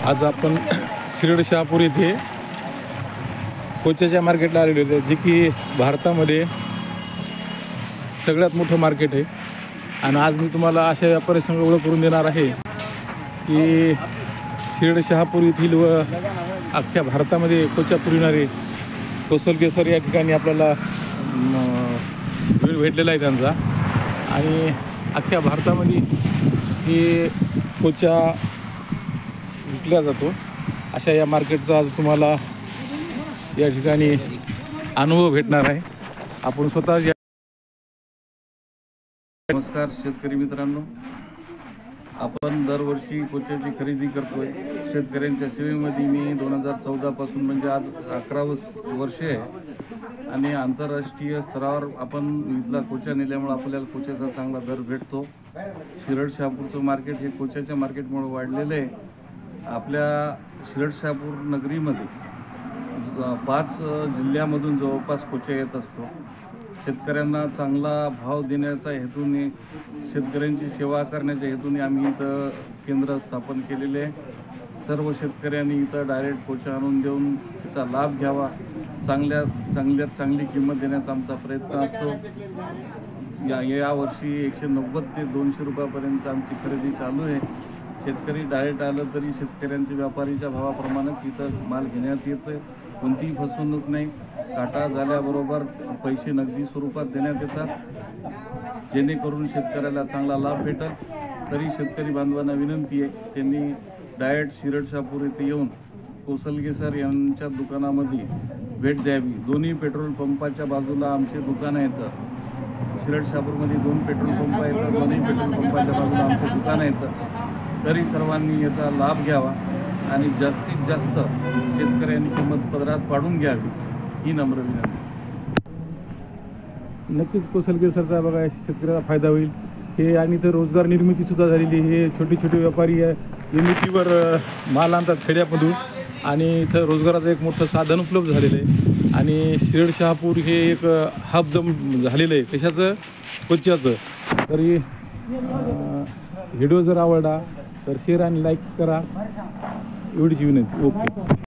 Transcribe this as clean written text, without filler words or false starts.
आज आपण शिरड शहापूर येथे कोच्याच्या मार्केटला आलेलो आहे, जे की भारतामध्ये सगळ्यात मोठं मार्केट आहे. आणि आज मी तुम्हाला अशा व्यापारी संघ ओळख करून देणार आहे की शिरड शहापूर येथील व अख्ख्या भारतामध्ये कोच्या पुरविणारे कोसल केसर या ठिकाणी आपल्याला वेळ भेटलेला आहे त्यांचा. आणि अख्ख्या भारतामध्ये हे कोच्या विकला जातो. अशा या मार्केटचा आज तुम्हाला या ठिकाणी अनुभव भेटणार आहे. आपण स्वतः नमस्कार शेतकरी मित्रांनो, आपण दरवर्षी कोच्याची खरेदी करतोय. शेतकऱ्यांच्या सेवेमध्ये मी 2014 पासून म्हणजे आज 11वं वर्ष आहे. आणि आंतरराष्ट्रीय स्तरावर आपण इथला कोच्या नेल्यामुळे आपल्याला कोच्याचा चांगला दर भेटतो. शिरड शहापूरचं मार्केट हे कोच्याच्या मार्केटमुळे वाढलेलं आहे. आपल्या शिरड शहापूर नगरीमध्ये 5 जिल्ह्यामधून जवळपास कोच्या येत असतो. शेतकऱ्यांना चांगला भाव देण्याच्या हेतूने, शेतकऱ्यांची सेवा करण्याच्या हेतूने आम्ही इथं केंद्र स्थापन केलेले आहे. सर्व शेतकऱ्यांनी इथं डायरेक्ट कोच्या आणून देऊन त्याचा लाभ घ्यावा. चांगल्यात चांगली किंमत देण्याचा आमचा प्रयत्न असतो. या वर्षी 190 ते 200 रुपयापर्यंत आमची खरेदी चालू आहे. शेतकरी डायरेक्ट आलं तरी शेतकऱ्यांच्या व्यापारीच्या भावाप्रमाणेच इथं माल घेण्यात येतं. कोणतीही फसवणूक नाही. काटा झाल्याबरोबर पैसे नगदी स्वरूपात देण्यात येतात, जेणेकरून शेतकऱ्याला चांगला लाभ भेटेल. तरी शेतकरी बांधवांना विनंती आहे, त्यांनी डायरेक्ट शिरड शहापूर येथे येऊन कोसल सर यांच्या दुकानामध्ये भेट द्यावी. दोन्ही पेट्रोल पंपाच्या बाजूला आमचे दुकानं येतं. शिरड शहापूरमध्ये 2 पेट्रोल पंप येतात. दोन्ही पेट्रोल पंपाच्या बाजूला आमचे दुकानं येतं. तरी सर्वांनी याचा लाभ घ्यावा आणि जास्तीत जास्त शेतकऱ्यांनी किंमत पदरात पाडून घ्यावी, ही नम्र विनंती. नक्कीच कोसल केसरचा बघा शेतकऱ्याला फायदा होईल. हे आणि इथं रोजगार निर्मिती सुद्धा झालेली. हे छोटे छोटे व्यापारी निर्मितीवर माल आणतात खेड्यामधून आणि इथं रोजगाराचं एक मोठं साधन उपलब्ध झालेलं आहे. आणि शिरड शहापूर हे एक हब झालेलं आहे कशाचं, कोच्याचं. तरी व्हिडिओ जर आवडला तर शेअर आणि लाईक करा, एवढीच विनंती. ओके.